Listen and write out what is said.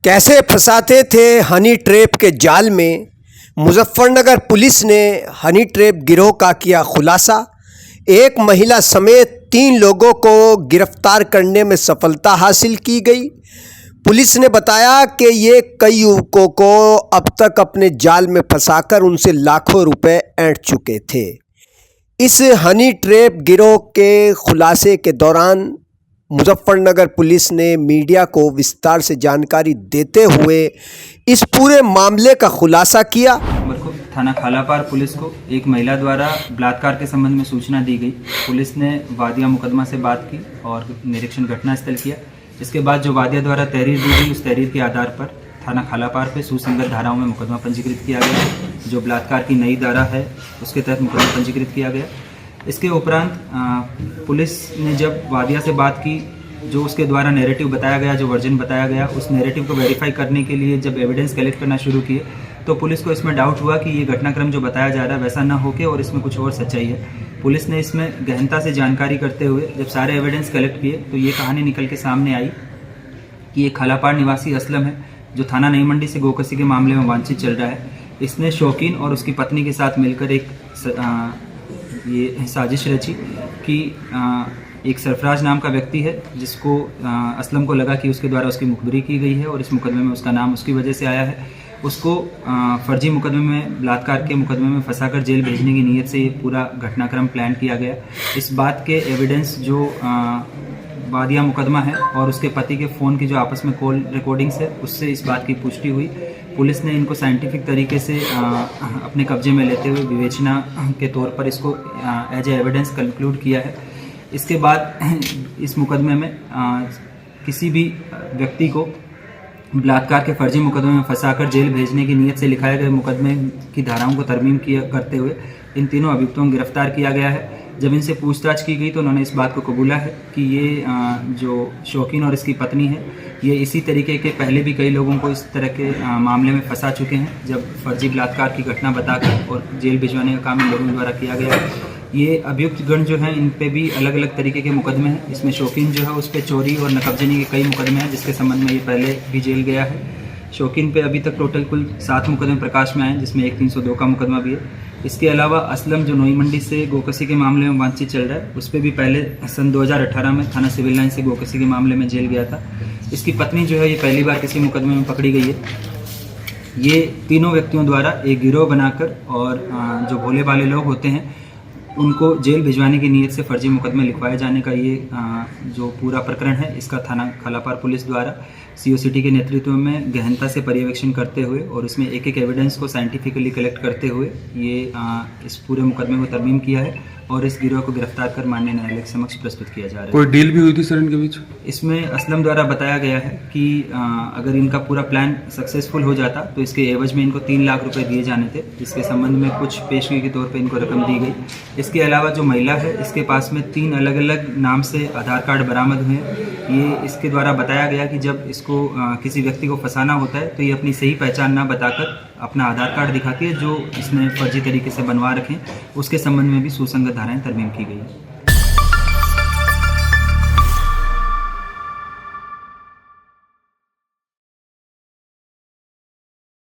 कैसे फंसाते थे honey trap के जाल में। मुजफ्फरनगर पुलिस ने हनी ट्रैप गिरोह का किया खुलासा। एक महिला समेत 3 लोगों को गिरफ्तार करने में सफलता हासिल की गई। पुलिस ने बताया कि ये कई युवकों को अब तक अपने जाल में फंसाकर उनसे लाखों रुपए ऐंठ चुके थे। इस हनी ट्रैप गिरोह के खुलासे के दौरान मुजफ्फरनगर पुलिस ने मीडिया को विस्तार से जानकारी देते हुए इस पूरे मामले का खुलासा किया। थाना खालापार पुलिस को एक महिला द्वारा बलात्कार के संबंध में सूचना दी गई। पुलिस ने वादिया मुकदमा से बात की और निरीक्षण घटनास्थल किया। इसके बाद जो वादिया द्वारा तहरीर दी गई, उस तहरीर के आधार पर थाना खालापार पे सुसंगत धाराओं में मुकदमा पंजीकृत किया गया। जो बलात्कार की नई धारा है उसके तहत मुकदमा पंजीकृत किया गया। इसके उपरांत पुलिस ने जब वादिया से बात की, जो उसके द्वारा नैरेटिव बताया गया, जो वर्जन बताया गया, उस नैरेटिव को वेरीफाई करने के लिए जब एविडेंस कलेक्ट करना शुरू किए तो पुलिस को इसमें डाउट हुआ कि ये घटनाक्रम जो बताया जा रहा है वैसा ना होके और इसमें कुछ और सच्चाई है। पुलिस ने इसमें गहनता से जानकारी करते हुए जब सारे एविडेंस कलेक्ट किए तो ये कहानी निकल के सामने आई कि ये खालापार निवासी असलम है, जो थाना नई मंडी से गोकसी के मामले में वांछित चल रहा है। इसने शौकीन और उसकी पत्नी के साथ मिलकर ये साजिश रची कि एक सरफराज नाम का व्यक्ति है जिसको असलम को लगा कि उसके द्वारा उसकी मुखबिरी की गई है और इस मुकदमे में उसका नाम उसकी वजह से आया है। उसको फर्जी मुकदमे में, बलात्कार के मुकदमे में फंसाकर जेल भेजने की नीयत से ये पूरा घटनाक्रम प्लान किया गया। इस बात के एविडेंस जो वादिया मुकदमा है और उसके पति के फ़ोन की जो आपस में कॉल रिकॉर्डिंग्स है, उससे इस बात की पुष्टि हुई। पुलिस ने इनको साइंटिफिक तरीके से अपने कब्जे में लेते हुए विवेचना के तौर पर इसको एज ए एविडेंस कंक्लूड किया है। इसके बाद इस मुकदमे में किसी भी व्यक्ति को बलात्कार के फर्जी मुकदमे में फंसाकर जेल भेजने की नीयत से लिखाए गए मुकदमे की धाराओं को तरमीम करते हुए इन तीनों अभियुक्तों को गिरफ्तार किया गया है। जब इनसे पूछताछ की गई तो उन्होंने इस बात को कबूला है कि ये जो शौकीन और इसकी पत्नी है, ये इसी तरीके के पहले भी कई लोगों को इस तरह के मामले में फंसा चुके हैं, जब फर्जी बलात्कार की घटना बताकर और जेल भिजवाने का काम इन लोगों द्वारा किया गया है। ये अभियुक्त गण जो हैं इन पे भी अलग अलग तरीके के मुकदमे हैं। इसमें शौकीन जो है उस पर चोरी और नकबजनी के कई मुकदमे हैं, जिसके संबंध में ये पहले भी जेल गया है। शौकीन पे अभी तक टोटल कुल 7 मुकदमे प्रकाश में आए, जिसमें एक 302 का मुकदमा भी है। इसके अलावा असलम जो नई मंडी से गोकसी के मामले में वांछित चल रहा है, उस पर भी पहले सन 2018 में थाना सिविल लाइन से गोकसी के मामले में जेल गया था। इसकी पत्नी जो है ये पहली बार किसी मुकदमे में पकड़ी गई है। ये तीनों व्यक्तियों द्वारा एक गिरोह बनाकर और जो भोले भाले लोग होते हैं उनको जेल भिजवाने की नीयत से फर्जी मुकदमे लिखवाए जाने का ये जो पूरा प्रकरण है, इसका थाना खालापार पुलिस द्वारा COCT के नेतृत्व में गहनता से पर्यवेक्षण करते हुए और इसमें एक एक एविडेंस को साइंटिफिकली कलेक्ट करते हुए ये इस पूरे मुकदमे को तरमीम किया है और इस गिरोह को गिरफ्तार कर माननीय न्यायालय के समक्ष प्रस्तुत किया जा रहा है। कोई डील भी हुई थी सर इनके बीच? इसमें असलम द्वारा बताया गया है कि अगर इनका पूरा प्लान सक्सेसफुल हो जाता तो इसके एवज में इनको 3 लाख रुपए दिए जाने थे, जिसके संबंध में कुछ पेशगी के तौर पे इनको रकम दी गई। इसके अलावा जो महिला है इसके पास में 3 अलग अलग नाम से आधार कार्ड बरामद हुए हैं। ये इसके द्वारा बताया गया कि जब इसको किसी व्यक्ति को फंसाना होता है तो ये अपनी सही पहचान ना बताकर अपना आधार कार्ड दिखाती है, जो इसने फर्जी तरीके से बनवा रखे। उसके संबंध में भी सुसंगत धाराएं तरमीम की गई है।